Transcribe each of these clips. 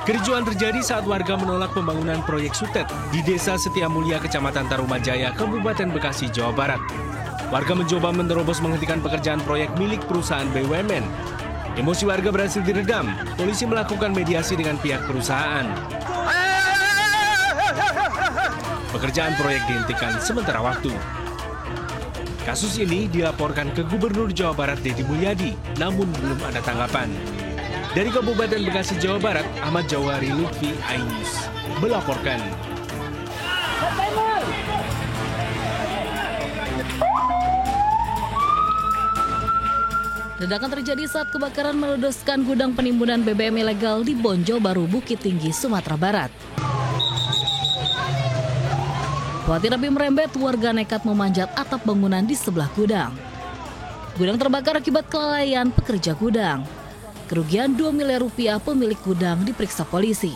Kericuan terjadi saat warga menolak pembangunan proyek Sutet di Desa Setiamulya, Kecamatan Tarumajaya, Kabupaten Bekasi, Jawa Barat. Warga mencoba menerobos menghentikan pekerjaan proyek milik perusahaan BUMN. Emosi warga berhasil diredam. Polisi melakukan mediasi dengan pihak perusahaan. Pekerjaan proyek dihentikan sementara waktu. Kasus ini dilaporkan ke Gubernur Jawa Barat Deddy Mulyadi, namun belum ada tanggapan. Dari Kabupaten Bekasi, Jawa Barat, Ahmad Jawari Lutfi, iNews melaporkan. Ledakan terjadi saat kebakaran meledoskan gudang penimbunan BBM ilegal di Bonjo Baru, Bukit Tinggi, Sumatera Barat. Khawatir api merembet, warga nekat memanjat atap bangunan di sebelah gudang. Gudang terbakar akibat kelalaian pekerja gudang. Kerugian 2 miliar rupiah pemilik gudang diperiksa polisi.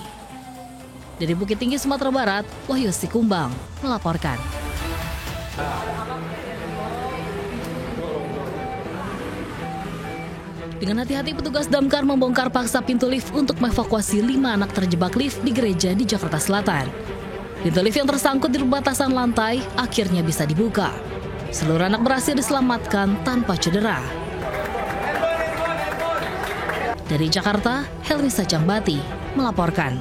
Dari Bukit Tinggi, Sumatera Barat, Wahyu Sikumbang melaporkan. Dengan hati-hati petugas damkar membongkar paksa pintu lift untuk mengevakuasi 5 anak terjebak lift di gereja di Jakarta Selatan. Pintu lift yang tersangkut di batasan lantai akhirnya bisa dibuka. Seluruh anak berhasil diselamatkan tanpa cedera. Dari Jakarta, Helmisa Jambati melaporkan.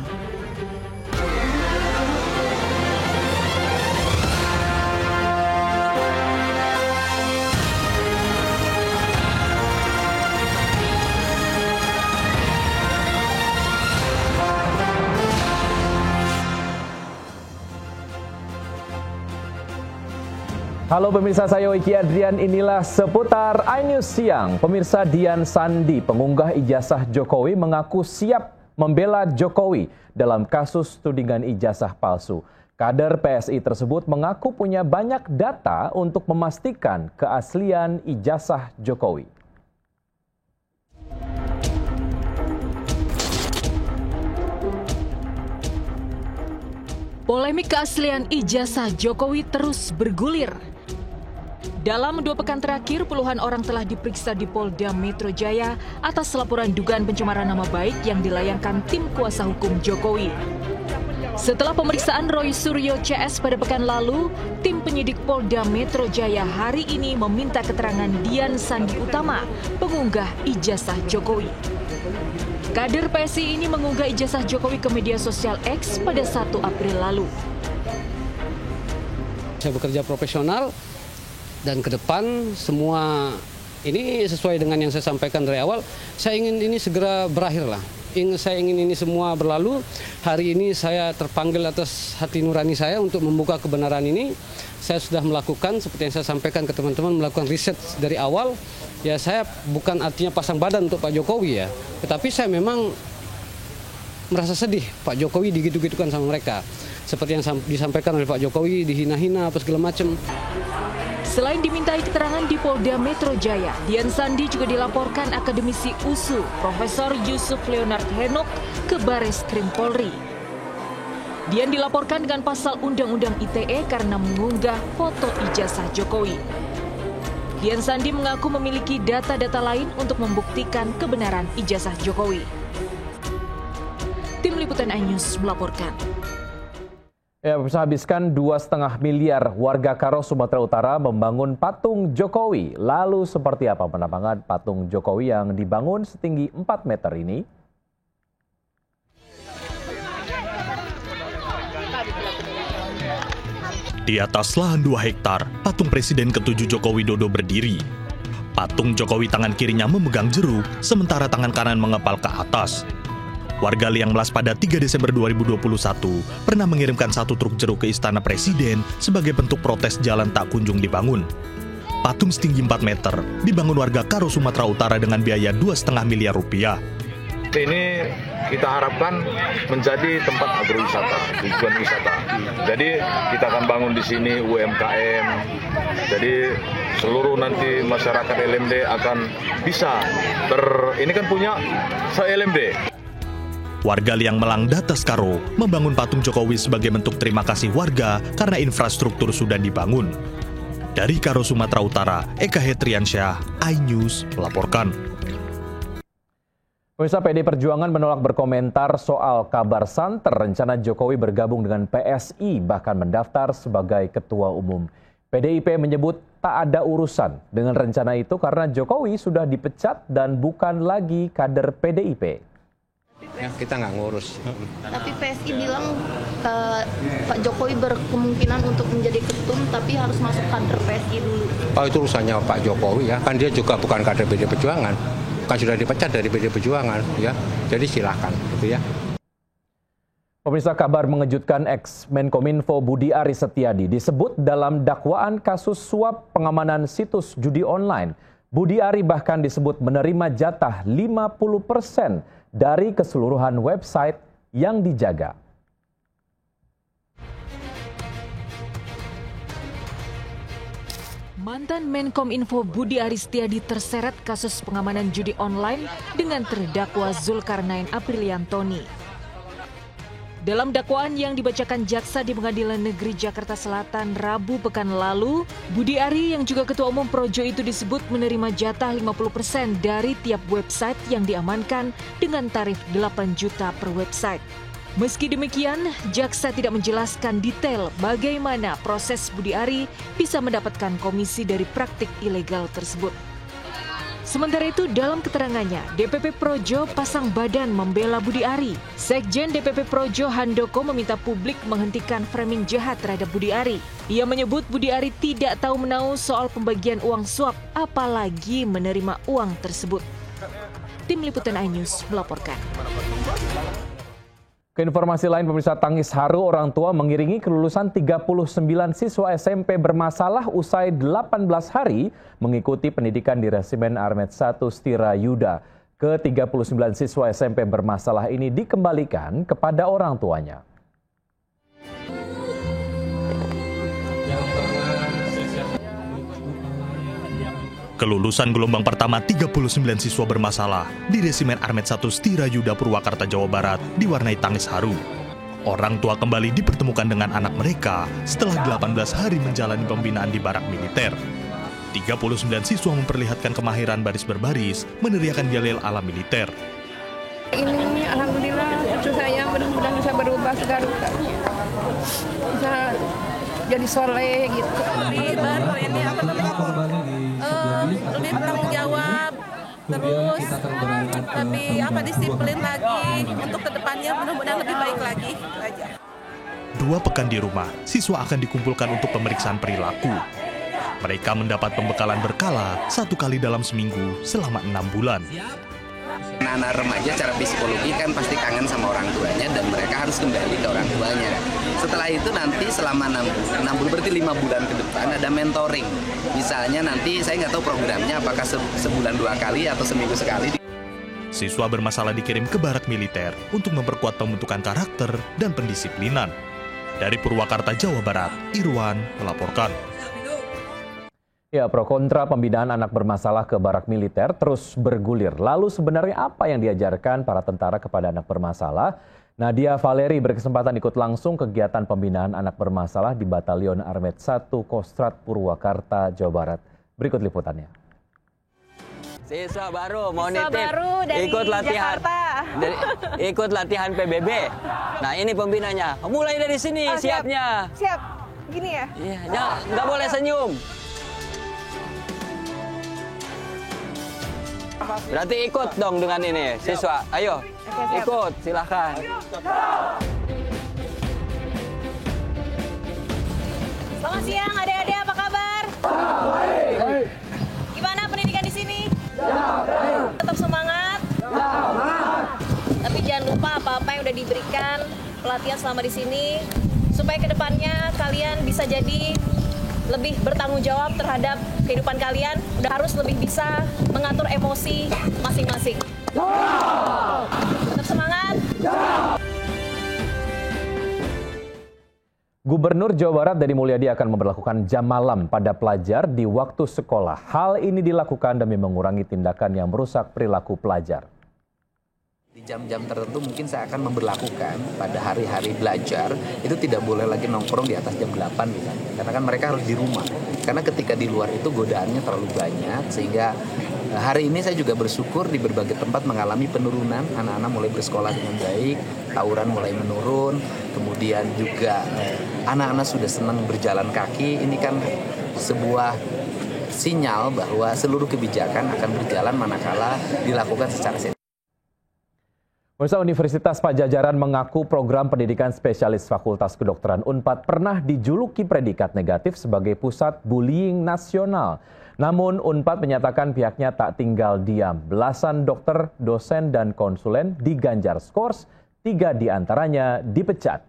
Halo pemirsa, saya Oiki Adrian, inilah seputar iNews Siang. Pemirsa, Dian Sandi, pengunggah ijazah Jokowi, mengaku siap membela Jokowi dalam kasus tudingan ijazah palsu. Kader PSI tersebut mengaku punya banyak data untuk memastikan keaslian ijazah Jokowi. Polemik keaslian ijazah Jokowi terus bergulir. Dalam 2 pekan terakhir, puluhan orang telah diperiksa di Polda Metro Jaya atas laporan dugaan pencemaran nama baik yang dilayangkan tim kuasa hukum Jokowi. Setelah pemeriksaan Roy Suryo CS pada pekan lalu, tim penyidik Polda Metro Jaya hari ini meminta keterangan Dian Sandi Utama, pengunggah ijazah Jokowi. Kader PSI ini mengunggah ijazah Jokowi ke media sosial X pada 1 April lalu. Saya bekerja profesional dan ke depan semua ini sesuai dengan yang saya sampaikan dari awal. Saya ingin ini segera berakhir lah. Saya ingin ini semua berlalu. Hari ini saya terpanggil atas hati nurani saya untuk membuka kebenaran ini. Saya sudah melakukan seperti yang saya sampaikan ke teman-teman, melakukan riset dari awal. Ya, saya bukan artinya pasang badan untuk Pak Jokowi ya, tetapi saya memang merasa sedih Pak Jokowi digitu-gitukan sama mereka. Seperti yang disampaikan oleh Pak Jokowi, dihina-hina apa segala macam. Selain dimintai keterangan di Polda Metro Jaya, Dian Sandi juga dilaporkan akademisi USU, Profesor Yusuf Leonard Henok, ke Baris Krim Polri. Dian dilaporkan dengan pasal Undang-Undang ITE karena mengunggah foto ijazah Jokowi. Dian Sandi mengaku memiliki data-data lain untuk membuktikan kebenaran ijazah Jokowi. Tim Liputan iNews melaporkan. Ya, bisa habiskan 2,5 miliar warga Karo, Sumatera Utara membangun patung Jokowi. Lalu seperti apa penampakan patung Jokowi yang dibangun setinggi 4 meter ini? Di atas lahan 2 hektar, patung Presiden ke-7 Joko Widodo berdiri. Patung Jokowi tangan kirinya memegang jeru, sementara tangan kanan mengepal ke atas. Warga Liang Melas pada 3 Desember 2021 pernah mengirimkan 1 truk jeruk ke Istana Presiden sebagai bentuk protes jalan tak kunjung dibangun. Patung setinggi 4 meter dibangun warga Karo, Sumatera Utara dengan biaya 2,5 miliar rupiah. Ini kita harapkan menjadi tempat agrowisata, tujuan wisata. Jadi kita akan bangun di sini UMKM. Jadi seluruh nanti masyarakat LMD akan bisa ini kan punya se-LMD. Warga Liang Melang Datas Karo membangun patung Jokowi sebagai bentuk terima kasih warga karena infrastruktur sudah dibangun. Dari Karo, Sumatera Utara, Eka Hetriansyah, iNews melaporkan. Pemirsa, PD Perjuangan menolak berkomentar soal kabar santer rencana Jokowi bergabung dengan PSI, bahkan mendaftar sebagai ketua umum. PDIP menyebut tak ada urusan dengan rencana itu karena Jokowi sudah dipecat dan bukan lagi kader PDIP. Ya, kita nggak ngurus. Tapi PSI bilang Pak Jokowi berkemungkinan untuk menjadi ketum, tapi harus masuk kader PSI dulu. Oh, itu urusannya Pak Jokowi ya, kan dia juga bukan kader PD Perjuangan, kan sudah dipecat dari PD Perjuangan ya, jadi silakan gitu ya. Pemirsa, kabar mengejutkan ex-Menkominfo Budi Aris Setiadi disebut dalam dakwaan kasus suap pengamanan situs judi online. Budi Ari bahkan disebut menerima jatah 50% dari keseluruhan website yang dijaga. Mantan Menkominfo Budi Aris Setiadi terseret kasus pengamanan judi online dengan terdakwa Zulkarnain Apriliantoni. Dalam dakwaan yang dibacakan jaksa di Pengadilan Negeri Jakarta Selatan Rabu pekan lalu, Budi Ari yang juga Ketua Umum Projo itu disebut menerima jatah 50% dari tiap website yang diamankan dengan tarif 8 juta per website. Meski demikian, jaksa tidak menjelaskan detail bagaimana proses Budi Ari bisa mendapatkan komisi dari praktik ilegal tersebut. Sementara itu, dalam keterangannya, DPP Projo pasang badan membela Budi Ari. Sekjen DPP Projo Handoko meminta publik menghentikan framing jahat terhadap Budi Ari. Ia menyebut Budi Ari tidak tahu menahu soal pembagian uang suap, apalagi menerima uang tersebut. Tim Liputan iNews melaporkan. Keinformasi lain, pemirsa, tangis haru orang tua mengiringi kelulusan 39 siswa SMP bermasalah usai 18 hari mengikuti pendidikan di Resimen Armet 1 Stirayuda. Ke-39 siswa SMP bermasalah ini dikembalikan kepada orang tuanya. Kelulusan gelombang pertama 39 siswa bermasalah di Resimen Armet 1 Stirayuda Purwakarta, Jawa Barat diwarnai tangis haru. Orang tua kembali dipertemukan dengan anak mereka setelah 18 hari menjalani pembinaan di barak militer. 39 siswa memperlihatkan kemahiran baris berbaris, meneriakan yel-yel ala militer. Ini alhamdulillah cucu saya mudah-mudahan bisa berubah segala bisa jadi soleh gitu. Baru ini apa namanya? Lebih bertanggung jawab, terus lebih disiplin lagi untuk kedepannya, mudah-mudahan lebih baik lagi. 2 pekan di rumah, siswa akan dikumpulkan untuk pemeriksaan perilaku. Mereka mendapat pembekalan berkala 1 kali dalam seminggu selama 6 bulan. Anak-anak remaja secara psikologi kan pasti kangen sama orang tuanya dan mereka harus kembali ke orang tuanya. Setelah itu nanti selama 6 bulan, berarti 5 bulan ke depan ada mentoring. Misalnya nanti saya nggak tahu programnya apakah sebulan 2 kali atau seminggu sekali. Siswa bermasalah dikirim ke barak militer untuk memperkuat pembentukan karakter dan pendisiplinan. Dari Purwakarta, Jawa Barat, Irwan melaporkan. Ya, pro kontra pembinaan anak bermasalah ke barak militer terus bergulir. Lalu sebenarnya apa yang diajarkan para tentara kepada anak bermasalah? Nadia Valeri berkesempatan ikut langsung kegiatan pembinaan anak bermasalah di Batalion Armet 1 Kostrat Purwakarta, Jawa Barat. Berikut liputannya. Siswa baru mau Siswa nitip baru dari ikut latihan ikut latihan PBB. Nah, ini pembinanya. Mulai dari sini siapnya. Siap. Gini ya? Iya, nggak boleh senyum. Berarti ikut dong dengan ini, siswa. Ayo, ikut, silahkan. Selamat siang adik-adik, apa kabar? Gimana pendidikan di sini? Tetap semangat? Tapi jangan lupa apa-apa yang udah diberikan pelatihan selama di sini, supaya kedepannya kalian bisa jadi lebih bertanggung jawab terhadap kehidupan kalian, udah harus lebih bisa mengatur emosi masing-masing. Tetap semangat. Gubernur Jawa Barat Deddy Mulyadi akan memberlakukan jam malam pada pelajar di waktu sekolah. Hal ini dilakukan demi mengurangi tindakan yang merusak perilaku pelajar. Di jam-jam tertentu mungkin saya akan memberlakukan pada hari-hari belajar itu tidak boleh lagi nongkrong di atas jam 8 misalnya. Karena kan mereka harus di rumah. Karena ketika di luar itu godaannya terlalu banyak sehingga Hari ini saya juga bersyukur di berbagai tempat mengalami penurunan, anak-anak mulai bersekolah dengan baik, tawuran mulai menurun, kemudian juga anak-anak sudah senang berjalan kaki. Ini kan sebuah sinyal bahwa seluruh kebijakan akan berjalan manakala dilakukan secara serius. Universitas Padjadjaran mengaku program pendidikan spesialis Fakultas Kedokteran Unpad pernah dijuluki predikat negatif sebagai pusat bullying nasional. Namun Unpad menyatakan pihaknya tak tinggal diam. Belasan dokter, dosen, dan konsulen diganjar skors, 3 diantaranya dipecat.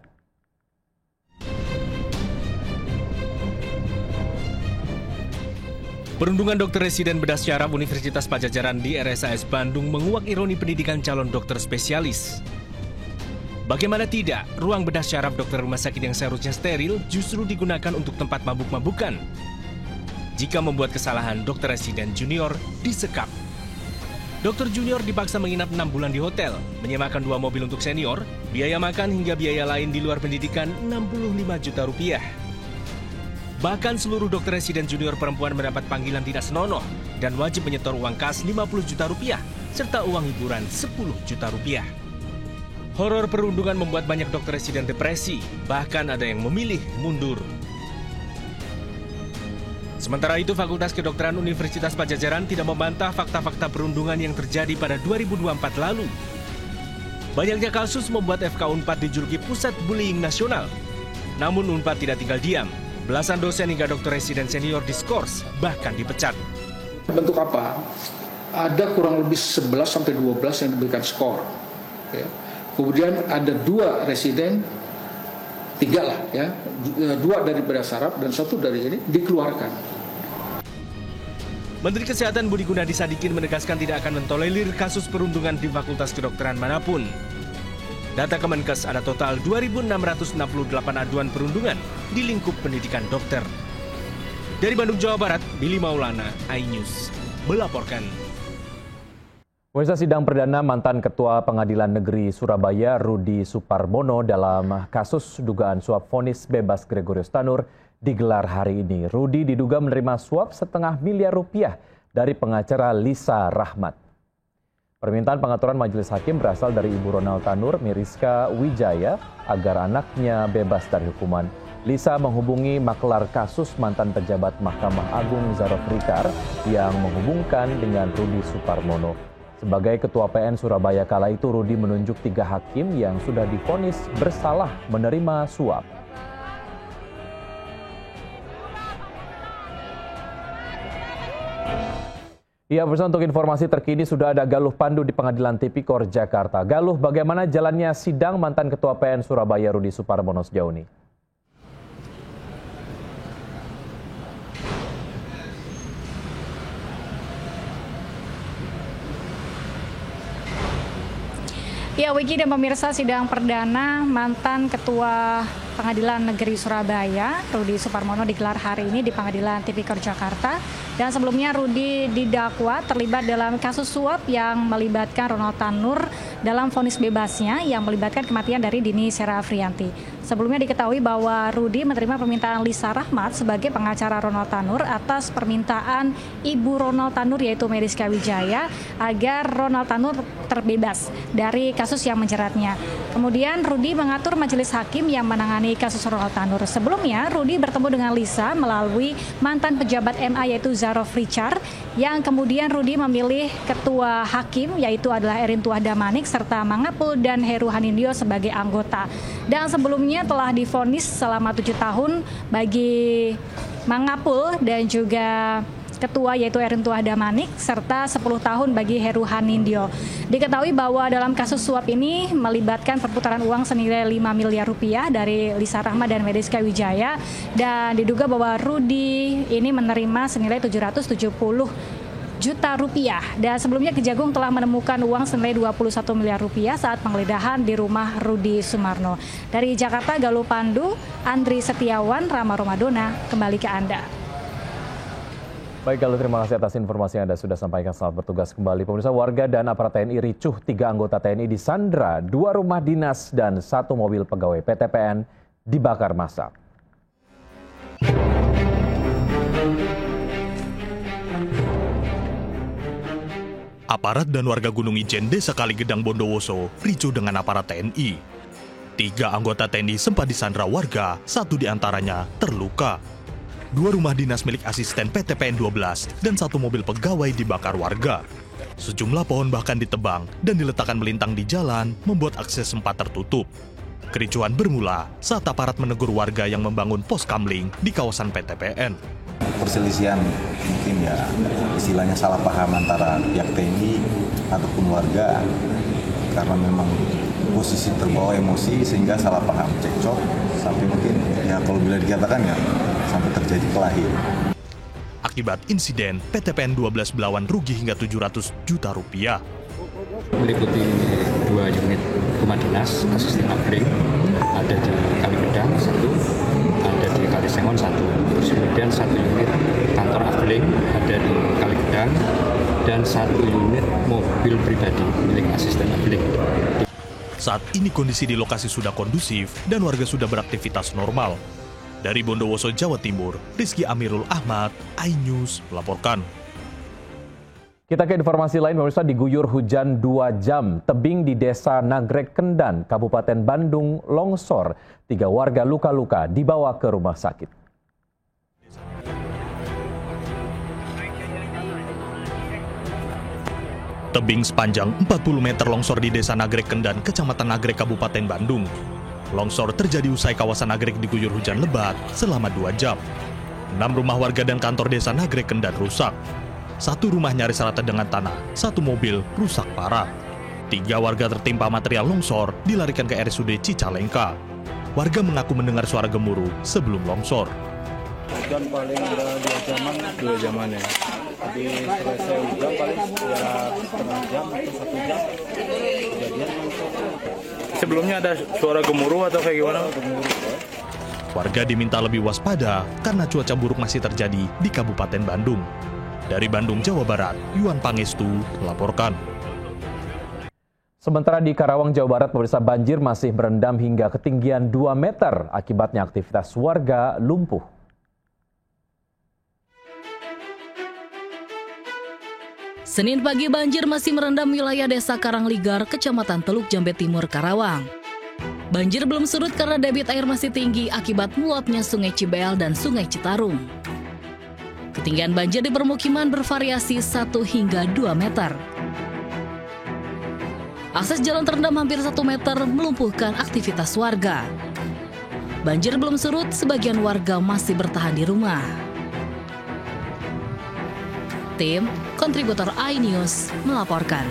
Perundungan dokter residen bedah syaraf Universitas Padjadjaran di RSAS Bandung menguak ironi pendidikan calon dokter spesialis. Bagaimana tidak, ruang bedah syaraf dokter rumah sakit yang seharusnya steril justru digunakan untuk tempat mabuk-mabukan. Jika membuat kesalahan, dokter residen junior disekap. Dokter junior dipaksa menginap 6 bulan di hotel, menyewakan 2 mobil untuk senior, biaya makan hingga biaya lain di luar pendidikan 65 juta rupiah. Bahkan seluruh dokter residen junior perempuan mendapat panggilan tidak senonoh dan wajib menyetor uang kas 50 juta rupiah serta uang hiburan 10 juta rupiah. Horor perundungan membuat banyak dokter residen depresi, bahkan ada yang memilih mundur. Sementara itu, Fakultas Kedokteran Universitas Padjadjaran tidak membantah fakta-fakta perundungan yang terjadi pada 2024 lalu. Banyaknya kasus membuat FK Unpad dijuluki pusat bullying nasional. Namun Unpad tidak tinggal diam. Belasan dosen hingga dokter residen senior diskors, bahkan dipecat. Bentuk apa? Ada kurang lebih 11-12 yang diberikan skor. Ya. Kemudian ada 2 residen, 3 lah ya, 2 dari bedah syaraf dan 1 dari ini dikeluarkan. Menteri Kesehatan Budi Gunadi Sadikin menegaskan tidak akan mentolerir kasus perundungan di Fakultas Kedokteran manapun. Data Kemenkes ada total 2.668 aduan perundungan di lingkup pendidikan dokter. Dari Bandung, Jawa Barat, Billy Maulana, iNews, melaporkan. Pemirsa, sidang perdana mantan Ketua Pengadilan Negeri Surabaya Rudi Suparmono dalam kasus dugaan suap vonis bebas Gregorius Tanur digelar hari ini. Rudi diduga menerima suap $1,5 miliar dari pengacara Lisa Rahmat. Permintaan pengaturan majelis hakim berasal dari Ibu Ronald Tanur, Miriska Wijaya, agar anaknya bebas dari hukuman. Lisa menghubungi maklar kasus mantan pejabat Mahkamah Agung Zarof Rikar yang menghubungkan dengan Rudi Suparmono. Sebagai Ketua PN Surabaya kala itu, Rudi menunjuk 3 hakim yang sudah divonis bersalah menerima suap. Ya, bersama untuk informasi terkini sudah ada Galuh Pandu di Pengadilan Tipikor Jakarta. Galuh, bagaimana jalannya sidang mantan Ketua PN Surabaya Rudi Suparmono sejauh ini? Ya, Wiki dan pemirsa, sidang perdana mantan Ketua Pengadilan Negeri Surabaya Rudi Suparmono digelar hari ini di Pengadilan Tipikor Jakarta. Dan sebelumnya Rudi didakwa terlibat dalam kasus suap yang melibatkan Ronald Tanur dalam vonis bebasnya yang melibatkan kematian dari Dini Serafrianti. Sebelumnya diketahui bahwa Rudi menerima permintaan Lisa Rahmat sebagai pengacara Ronald Tanur atas permintaan Ibu Ronald Tanur yaitu Miriska Wijaya agar Ronald Tanur terbebas dari kasus yang menjeratnya. Kemudian Rudi mengatur majelis hakim yang menangani kasus Ronald Tanur. Sebelumnya Rudi bertemu dengan Lisa melalui mantan pejabat MA yaitu Zarof Rikar, yang kemudian Rudi memilih ketua hakim yaitu adalah Erin Tuah Damanik serta Mangapul dan Heru Hanindyo sebagai anggota. Dan sebelumnya telah divonis selama 7 tahun bagi Mangapul dan juga ketua yaitu Erin Tuah Damanik serta 10 tahun bagi Heru Hanindyo. Diketahui bahwa dalam kasus suap ini melibatkan perputaran uang senilai 5 miliar rupiah dari Lisa Rahmat dan Miriska Wijaya, dan diduga bahwa Rudi ini menerima senilai 770 juta rupiah. Dan sebelumnya Kejagung telah menemukan uang senilai 21 miliar rupiah saat penggeledahan di rumah Rudi Sumarno. Dari Jakarta, Galuh Pandu, Andri Setiawan, Rama Romadona, kembali ke Anda. Baik, Galuh, terima kasih atas informasi yang Anda sudah sampaikan. Selamat bertugas kembali. Pemirsa, warga dan aparat TNI ricuh, 3 anggota TNI disandra, 2 rumah dinas dan 1 mobil pegawai PT PN dibakar massa. Aparat dan warga Gunung Ijen, Desa Kaligedang, Bondowoso, ricuh dengan aparat TNI. 3 anggota TNI sempat disandra warga, 1 diantaranya terluka. 2 rumah dinas milik asisten PTPN 12 dan 1 mobil pegawai dibakar warga. Sejumlah pohon bahkan ditebang dan diletakkan melintang di jalan, membuat akses sempat tertutup. Kericuhan bermula saat aparat menegur warga yang membangun pos kamling di kawasan PTPN. Perselisihan mungkin ya istilahnya salah paham antara pihak TNI ataupun warga karena memang posisi terbawa emosi sehingga salah paham cekcok sampai mungkin ya kalau bila dikatakan ya sampai terjadi kelahi. Akibat insiden, PTPN 12 Belawan rugi hingga 700 juta rupiah. Meliputi 2 unit rumah dinas asisten upgrade, ada di Kaligedang 1, ada di Kalisengon 1, terus kemudian 1 unit kantor afdeling ada di Kaligedang dan 1 unit mobil pribadi milik asisten afdeling. Saat ini kondisi di lokasi sudah kondusif dan warga sudah beraktivitas normal. Dari Bondowoso, Jawa Timur, Rizky Amirul Ahmad, iNews melaporkan. Kita ke informasi lain, pemirsa, diguyur hujan 2 jam. Tebing di Desa Nagrek Kendan, Kabupaten Bandung, longsor. 3 warga luka-luka dibawa ke rumah sakit. Tebing sepanjang 40 meter longsor di Desa Nagrek Kendan, Kecamatan Nagrek, Kabupaten Bandung. Longsor terjadi usai kawasan Nagrek diguyur hujan lebat selama 2 jam. 6 rumah warga dan kantor Desa Nagrek Kendan rusak. 1 rumah nyaris rata dengan tanah, 1 mobil rusak parah. 3 warga tertimpa material longsor dilarikan ke RSUD Cicalengka. Warga mengaku mendengar suara gemuruh sebelum longsor. Hujan paling 2 jaman ya. Jadi selesai hujan paling setengah jam atau 1 jam. Kejadian longsor. Sebelumnya ada suara gemuruh atau kayak gimana? Warga diminta lebih waspada karena cuaca buruk masih terjadi di Kabupaten Bandung. Dari Bandung, Jawa Barat, Yuan Pangestu melaporkan. Sementara di Karawang, Jawa Barat, pemirsa, banjir masih merendam hingga ketinggian 2 meter. Akibatnya aktivitas warga lumpuh. Senin pagi banjir masih merendam wilayah Desa Karangligar, Kecamatan Teluk Jambe Timur, Karawang. Banjir belum surut karena debit air masih tinggi akibat meluapnya Sungai Cibel dan Sungai Citarum. Ketinggian banjir di permukiman bervariasi 1 hingga 2 meter. Akses jalan terendam hampir 1 meter melumpuhkan aktivitas warga. Banjir belum surut, sebagian warga masih bertahan di rumah. Tim kontributor iNews melaporkan.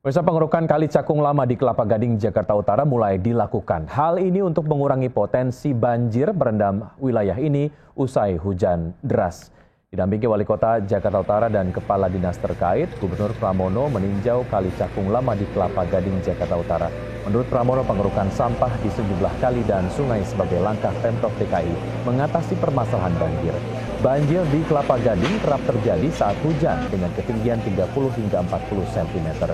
Pemirsa, pengerukan Kali Cakung Lama di Kelapa Gading, Jakarta Utara mulai dilakukan. Hal ini untuk mengurangi potensi banjir merendam wilayah ini usai hujan deras. Didampingi Wali Kota Jakarta Utara dan Kepala Dinas terkait, Gubernur Pramono meninjau Kali Cakung Lama di Kelapa Gading, Jakarta Utara. Menurut Pramono, pengerukan sampah di sejumlah kali dan sungai sebagai langkah Pemprov DKI mengatasi permasalahan banjir. Banjir di Kelapa Gading kerap terjadi saat hujan dengan ketinggian 30 hingga 40 cm.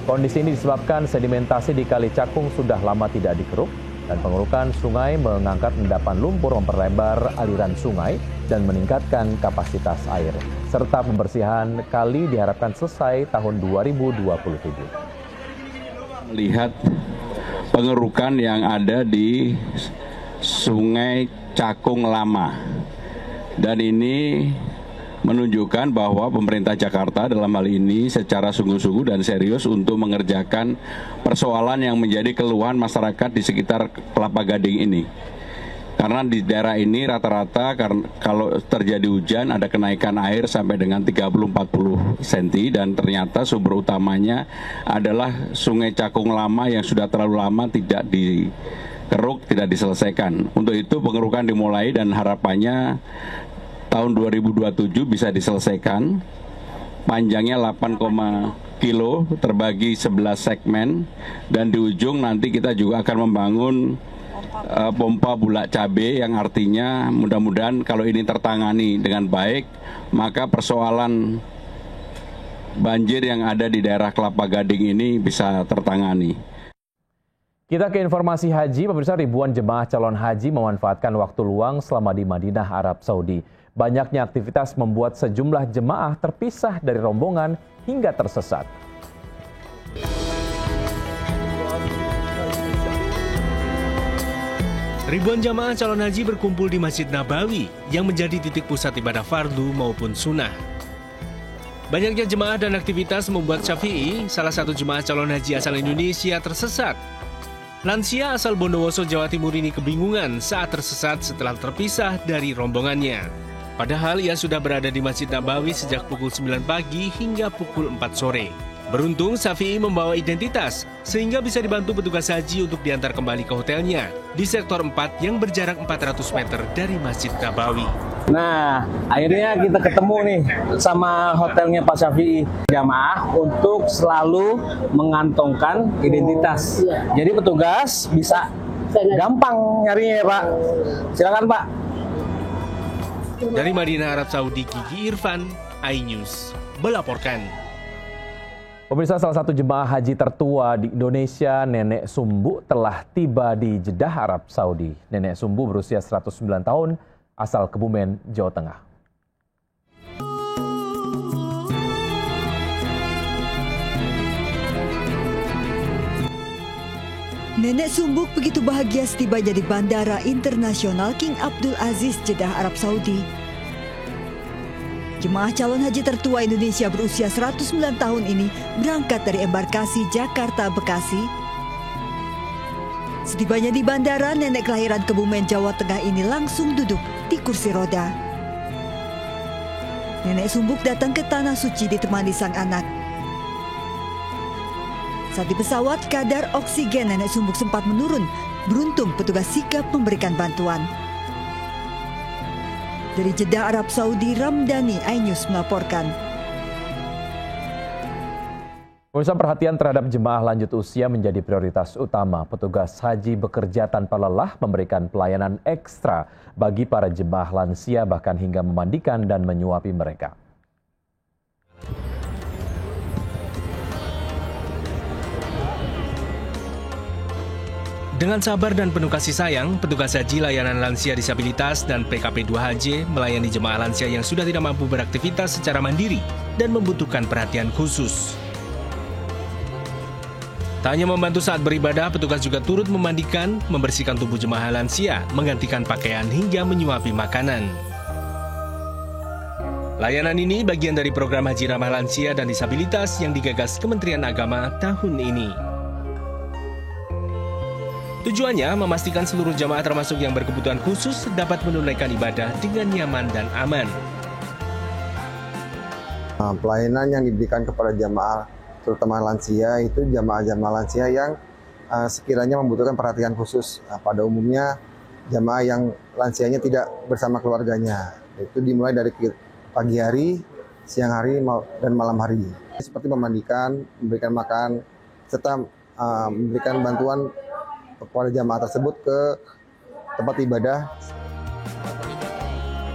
Kondisi ini disebabkan sedimentasi di Kali Cakung sudah lama tidak dikeruk dan pengerukan sungai mengangkat endapan lumpur, memperlebar aliran sungai dan meningkatkan kapasitas air. Serta pembersihan kali diharapkan selesai tahun 2027. Melihat pengerukan yang ada di Sungai Cakung Lama. Dan ini menunjukkan bahwa pemerintah Jakarta dalam hal ini secara sungguh-sungguh dan serius untuk mengerjakan persoalan yang menjadi keluhan masyarakat di sekitar Kelapa Gading ini. Karena di daerah ini rata-rata kalau terjadi hujan ada kenaikan air sampai dengan 30-40 cm dan ternyata sumber utamanya adalah Sungai Cakung Lama yang sudah terlalu lama tidak dikeruk, tidak diselesaikan. Untuk itu pengerukan dimulai dan harapannya tahun 2027 bisa diselesaikan. Panjangnya 8 kilo terbagi 11 segmen dan di ujung nanti kita juga akan membangun pompa bulak cabai yang artinya mudah-mudahan kalau ini tertangani dengan baik maka persoalan banjir yang ada di daerah Kelapa Gading ini bisa tertangani. Kita ke informasi haji, pemirsa. Ribuan jemaah calon haji memanfaatkan waktu luang selama di Madinah, Arab Saudi. Banyaknya aktivitas membuat sejumlah jemaah terpisah dari rombongan hingga tersesat. Ribuan jamaah calon haji berkumpul di Masjid Nabawi yang menjadi titik pusat ibadah fardu maupun sunnah. Banyaknya jemaah dan aktivitas membuat Syafi'i, salah satu jemaah calon haji asal Indonesia, tersesat. Lansia asal Bondowoso, Jawa Timur ini kebingungan saat tersesat setelah terpisah dari rombongannya. Padahal ia sudah berada di Masjid Nabawi sejak pukul 9 pagi hingga pukul 4 sore. Beruntung Syafi'i membawa identitas sehingga bisa dibantu petugas haji untuk diantar kembali ke hotelnya di sektor 4 yang berjarak 400 meter dari Masjid Nabawi. Nah, akhirnya kita ketemu nih sama hotelnya Pak Syafi'i. Jamaah untuk selalu mengantongkan identitas. Jadi petugas bisa gampang nyarinya ya Pak. Silakan Pak. Dari Madinah, Arab Saudi, Gigi Irfan, iNews melaporkan. Pemirsa, salah satu jemaah haji tertua di Indonesia, Nenek Sumbu, telah tiba di Jeddah, Arab Saudi. Nenek Sumbu berusia 109 tahun, asal Kebumen, Jawa Tengah. Nenek Sumbuk begitu bahagia setibanya di Bandara Internasional King Abdul Aziz, Jeddah, Arab Saudi. Jemaah calon haji tertua Indonesia berusia 109 tahun ini berangkat dari embarkasi Jakarta Bekasi. Setibanya di bandara, nenek kelahiran Kebumen, Jawa Tengah ini langsung duduk di kursi roda. Nenek Sumbuk datang ke Tanah Suci ditemani sang anak. Saat di pesawat, kadar oksigen nenek Sumbuk sempat menurun. Beruntung petugas sigap memberikan bantuan. Dari Jeddah, Arab Saudi, Ramdhani, iNews melaporkan. Pemirsa, perhatian terhadap jemaah lanjut usia menjadi prioritas utama. Petugas haji bekerja tanpa lelah memberikan pelayanan ekstra bagi para jemaah lansia, bahkan hingga memandikan dan menyuapi mereka. Dengan sabar dan penuh kasih sayang, petugas haji layanan lansia disabilitas dan PKP 2HJ melayani jemaah lansia yang sudah tidak mampu beraktivitas secara mandiri dan membutuhkan perhatian khusus. Tak hanya membantu saat beribadah, petugas juga turut memandikan, membersihkan tubuh jemaah lansia, menggantikan pakaian hingga menyuapi makanan. Layanan ini bagian dari program Haji Ramah Lansia dan Disabilitas yang digagas Kementerian Agama tahun ini. Tujuannya memastikan seluruh jamaah termasuk yang berkebutuhan khusus dapat menunaikan ibadah dengan nyaman dan aman. Pelayanan yang diberikan kepada jamaah, terutama lansia, itu jamaah-jamaah lansia yang sekiranya membutuhkan perhatian khusus. Pada umumnya jamaah yang lansianya tidak bersama keluarganya. Itu dimulai dari pagi hari, siang hari, dan malam hari. Seperti memandikan, memberikan makan, serta memberikan bantuan kepada jamaah tersebut ke tempat ibadah.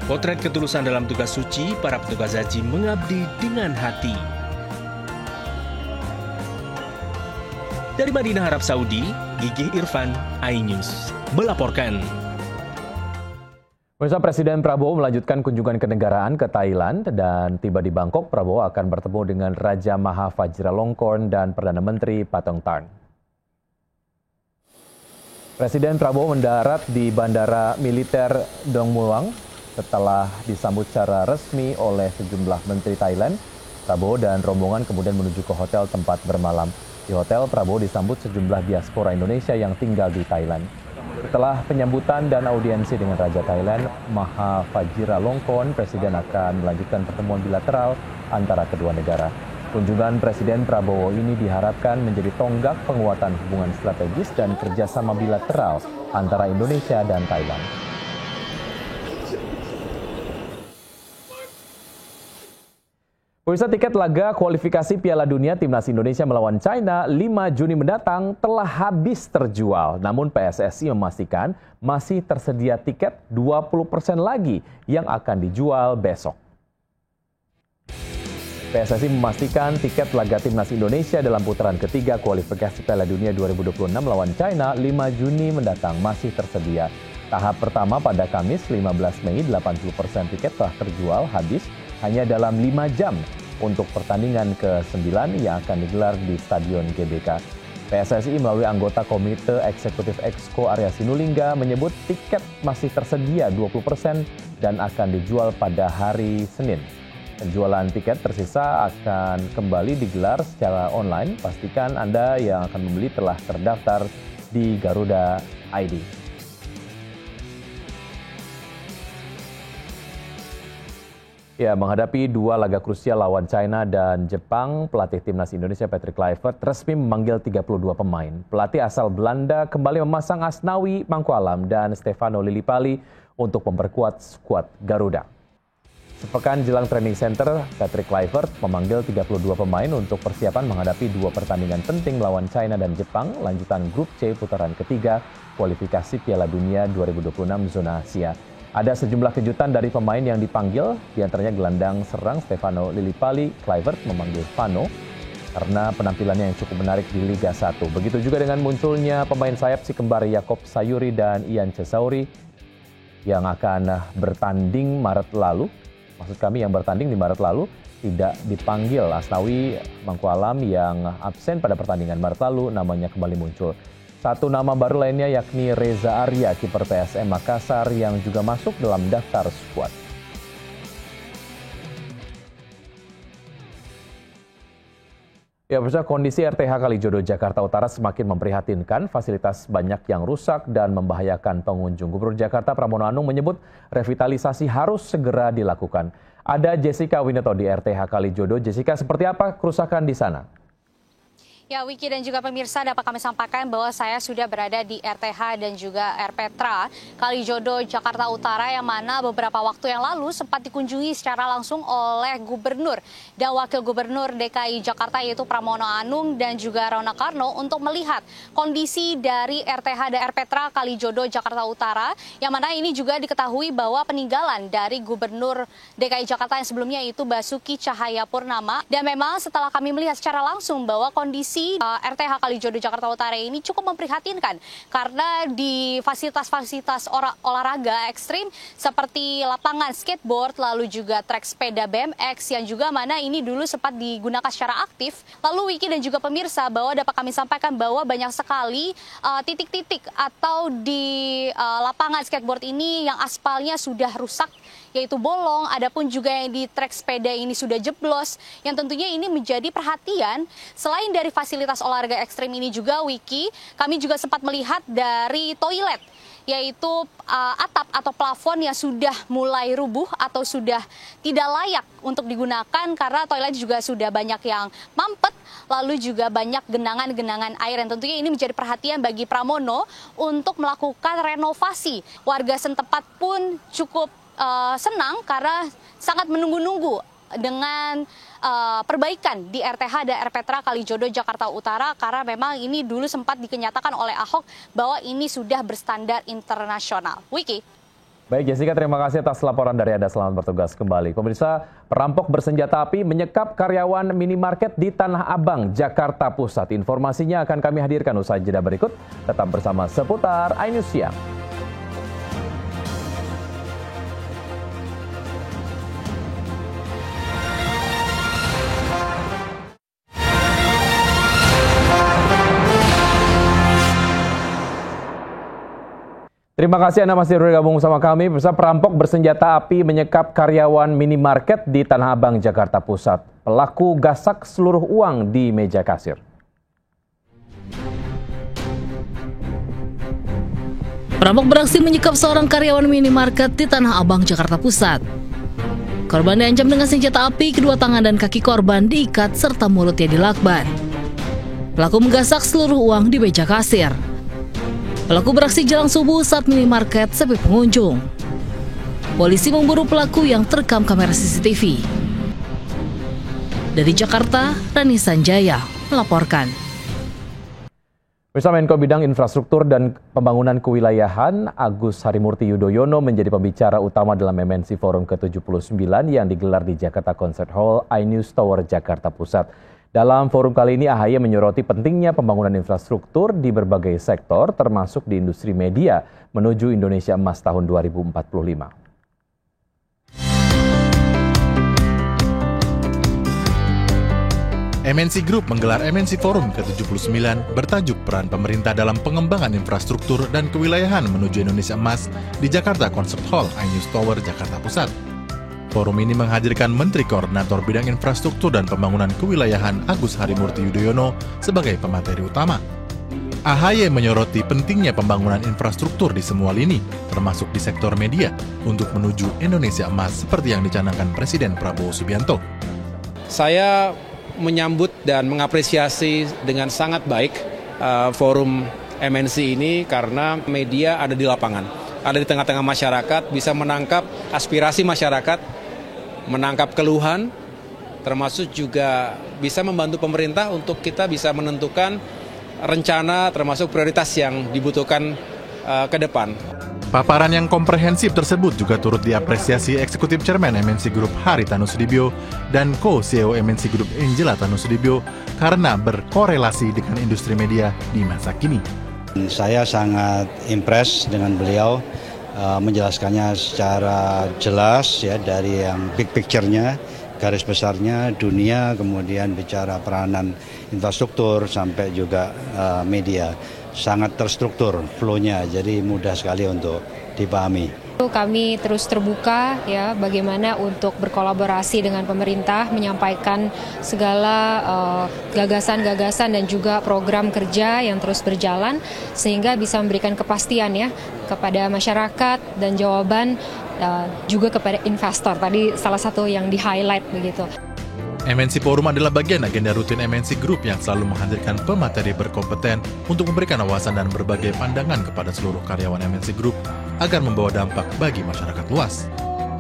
Potret ketulusan dalam tugas suci, para petugas haji mengabdi dengan hati. Dari Madinah, Arab Saudi, Gigi Irfan, iNews melaporkan. Pemirsa, Presiden Prabowo melanjutkan kunjungan kenegaraan ke Thailand dan tiba di Bangkok. Prabowo akan bertemu dengan Raja Maha Vajiralongkorn dan Perdana Menteri Pattongtarn. Presiden Prabowo mendarat di Bandara Militer Don Mueang setelah disambut secara resmi oleh sejumlah menteri Thailand. Prabowo dan rombongan kemudian menuju ke hotel tempat bermalam. Di hotel, Prabowo disambut sejumlah diaspora Indonesia yang tinggal di Thailand. Setelah penyambutan dan audiensi dengan Raja Thailand, Maha Vajiralongkorn, Presiden akan melanjutkan pertemuan bilateral antara kedua negara. Kunjungan Presiden Prabowo ini diharapkan menjadi tonggak penguatan hubungan strategis dan kerjasama bilateral antara Indonesia dan Thailand. Pemirsa, tiket laga kualifikasi Piala Dunia Timnas Indonesia melawan China 5 Juni mendatang telah habis terjual. Namun PSSI memastikan masih tersedia tiket 20% lagi yang akan dijual besok. PSSI memastikan tiket laga Timnas Indonesia dalam putaran ketiga kualifikasi Piala Dunia 2026 melawan China 5 Juni mendatang masih tersedia. Tahap pertama pada Kamis 15 Mei 80% tiket telah terjual habis hanya dalam 5 jam untuk pertandingan ke-9 yang akan digelar di Stadion GBK. PSSI melalui anggota Komite Eksekutif Exco Arya Sinulinga menyebut tiket masih tersedia 20% dan akan dijual pada hari Senin. Penjualan tiket tersisa akan kembali digelar secara online. Pastikan Anda yang akan membeli telah terdaftar di Garuda ID. Ya, menghadapi dua laga krusial lawan China dan Jepang, pelatih timnas Indonesia Patrick Kluivert resmi memanggil 32 pemain. Pelatih asal Belanda kembali memasang Asnawi Mangkualam dan Stefano Lillipali untuk memperkuat skuad Garuda. Sepekan jelang training center, Patrick Kluivert memanggil 32 pemain untuk persiapan menghadapi dua pertandingan penting melawan China dan Jepang, lanjutan grup C putaran ketiga kualifikasi Piala Dunia 2026 zona Asia. Ada sejumlah kejutan dari pemain yang dipanggil, diantaranya gelandang serang Stefano Lillipali. Kluivert memanggil Vano karena penampilannya yang cukup menarik di Liga 1. Begitu juga dengan munculnya pemain sayap si kembar Yakob Sayuri dan Ian Cesauri yang akan bertanding Maret lalu. Maksud kami yang bertanding di Maret lalu tidak dipanggil. Asnawi Mangkualam yang absen pada pertandingan Maret lalu namanya kembali muncul. Satu nama baru lainnya yakni Reza Arya, kiper PSM Makassar yang juga masuk dalam daftar skuad. Ya, pemirsa, kondisi RTH Kalijodo Jakarta Utara semakin memprihatinkan. Fasilitas banyak yang rusak dan membahayakan pengunjung. Gubernur Jakarta Pramono Anung menyebut revitalisasi harus segera dilakukan. Ada Jessica Wineto di RTH Kalijodo. Jessica, seperti apa kerusakan di sana? Ya, Wiki dan juga pemirsa, dapat kami sampaikan bahwa saya sudah berada di RTH dan juga RPTRA Kalijodo Jakarta Utara yang mana beberapa waktu yang lalu sempat dikunjungi secara langsung oleh Gubernur dan Wakil Gubernur DKI Jakarta yaitu Pramono Anung dan juga Rona Karno untuk melihat kondisi dari RTH dan RPTRA Kalijodo Jakarta Utara yang mana ini juga diketahui bahwa peninggalan dari Gubernur DKI Jakarta yang sebelumnya itu Basuki Cahayapurnama, dan memang setelah kami melihat secara langsung bahwa kondisi RTH Kalijodo Jakarta Utara ini cukup memprihatinkan karena di fasilitas-fasilitas olahraga ekstrim seperti lapangan skateboard, lalu juga trek sepeda BMX yang juga mana ini dulu sempat digunakan secara aktif. Lalu Wiki dan juga pemirsa, bahwa dapat kami sampaikan bahwa banyak sekali titik-titik atau di lapangan skateboard ini yang aspalnya sudah rusak, yaitu bolong, adapun juga yang di trek sepeda ini sudah jeblos, yang tentunya ini menjadi perhatian. Selain dari fasilitas olahraga ekstrim ini juga, Wiki, kami juga sempat melihat dari toilet, yaitu atap atau plafon yang sudah mulai rubuh atau sudah tidak layak untuk digunakan karena toilet juga sudah banyak yang mampet, lalu juga banyak genangan-genangan air, yang tentunya ini menjadi perhatian bagi Pramono untuk melakukan renovasi. Warga setempat pun cukup senang karena sangat menunggu-nunggu dengan perbaikan di RTH dan RPTRA Kalijodo Jakarta Utara karena memang ini dulu sempat dikenyatakan oleh Ahok bahwa ini sudah berstandar internasional. Wiki. Baik Jessica, terima kasih atas laporan dari Anda. Selamat bertugas kembali. Pemirsa, perampok bersenjata api menyekap karyawan minimarket di Tanah Abang, Jakarta Pusat. Informasinya akan kami hadirkan usai jeda berikut. Tetap bersama Seputar iNews Siang. Terima kasih Anda masih bergabung bersama kami. Pemirsa, perampok bersenjata api menyekap karyawan minimarket di Tanah Abang, Jakarta Pusat. Pelaku gasak seluruh uang di meja kasir. Perampok beraksi menyekap seorang karyawan minimarket di Tanah Abang, Jakarta Pusat. Korban diancam dengan senjata api, kedua tangan dan kaki korban diikat serta mulutnya dilakban. Pelaku menggasak seluruh uang di meja kasir. Pelaku beraksi jelang subuh saat minimarket sepi pengunjung. Polisi memburu pelaku yang terekam kamera CCTV. Dari Jakarta, Rani Sanjaya melaporkan. Bersama Menko Bidang Infrastruktur dan Pembangunan Kewilayahan, Agus Harimurti Yudhoyono menjadi pembicara utama dalam MNC Forum ke-79 yang digelar di Jakarta Concert Hall iNews Tower, Jakarta Pusat. Dalam forum kali ini, AHY menyoroti pentingnya pembangunan infrastruktur di berbagai sektor, termasuk di industri media, menuju Indonesia Emas tahun 2045. MNC Group menggelar MNC Forum ke-79 bertajuk Peran Pemerintah dalam Pengembangan Infrastruktur dan Kewilayahan menuju Indonesia Emas di Jakarta Concert Hall, iNews Tower, Jakarta Pusat. Forum ini menghadirkan Menteri Koordinator Bidang Infrastruktur dan Pembangunan Kewilayahan Agus Harimurti Yudhoyono sebagai pemateri utama. AHY menyoroti pentingnya pembangunan infrastruktur di semua lini, termasuk di sektor media, untuk menuju Indonesia Emas seperti yang dicanangkan Presiden Prabowo Subianto. Saya menyambut dan mengapresiasi dengan sangat baik forum MNC ini karena media ada di lapangan, ada di tengah-tengah masyarakat, bisa menangkap aspirasi masyarakat, menangkap keluhan, termasuk juga bisa membantu pemerintah untuk kita bisa menentukan rencana termasuk prioritas yang dibutuhkan ke depan. Paparan yang komprehensif tersebut juga turut diapresiasi Eksekutif Chairman MNC Group Haritanu Sudibyo dan Co-CEO MNC Group Angela Tanusudibyo karena berkorelasi dengan industri media di masa kini. Saya sangat impress dengan beliau menjelaskannya secara jelas ya, dari yang big picture-nya, garis besarnya dunia, kemudian bicara peranan infrastruktur sampai juga media. Sangat terstruktur flow-nya, jadi mudah sekali untuk dipahami. Kami terus terbuka ya bagaimana untuk berkolaborasi dengan pemerintah, menyampaikan segala gagasan-gagasan dan juga program kerja yang terus berjalan sehingga bisa memberikan kepastian ya kepada masyarakat dan jawaban juga kepada investor. Tadi salah satu yang di-highlight begitu. MNC Forum adalah bagian agenda rutin MNC Group yang selalu menghadirkan pemateri berkompeten untuk memberikan wawasan dan berbagai pandangan kepada seluruh karyawan MNC Group agar membawa dampak bagi masyarakat luas.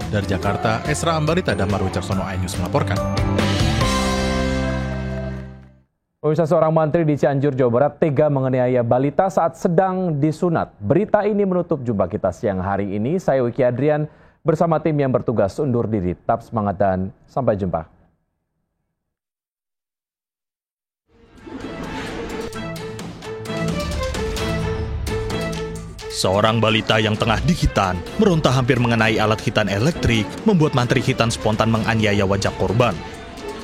Dari Jakarta, Esra Ambarita Damar Wicaksono, iNews melaporkan. Pemirsa, seorang mantri di Cianjur, Jawa Barat tega menganiaya balita saat sedang disunat. Berita ini menutup jumpa kita siang hari ini. Saya Wiki Adrian bersama tim yang bertugas undur diri. Tetap semangat dan sampai jumpa. Seorang balita yang tengah dihitan meronta hampir mengenai alat hitan elektrik membuat mantri hitan spontan menganiaya wajah korban.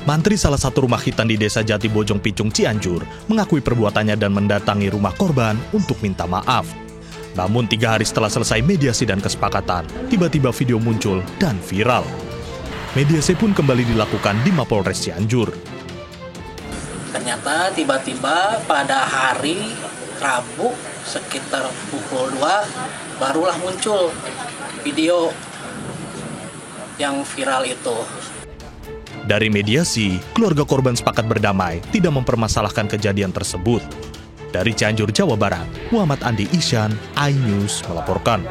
Mantri salah satu rumah hitan di Desa Jati Bojong Picung, Cianjur mengakui perbuatannya dan mendatangi rumah korban untuk minta maaf. Namun 3 hari setelah selesai mediasi dan kesepakatan, tiba-tiba video muncul dan viral. Mediasi pun kembali dilakukan di Mapolres Cianjur. Ternyata tiba-tiba pada hari Rabu sekitar pukul 2 barulah muncul video yang viral itu. Dari mediasi, keluarga korban sepakat berdamai, tidak mempermasalahkan kejadian tersebut. Dari Cianjur, Jawa Barat, Muhammad Andi Isyan, iNews melaporkan.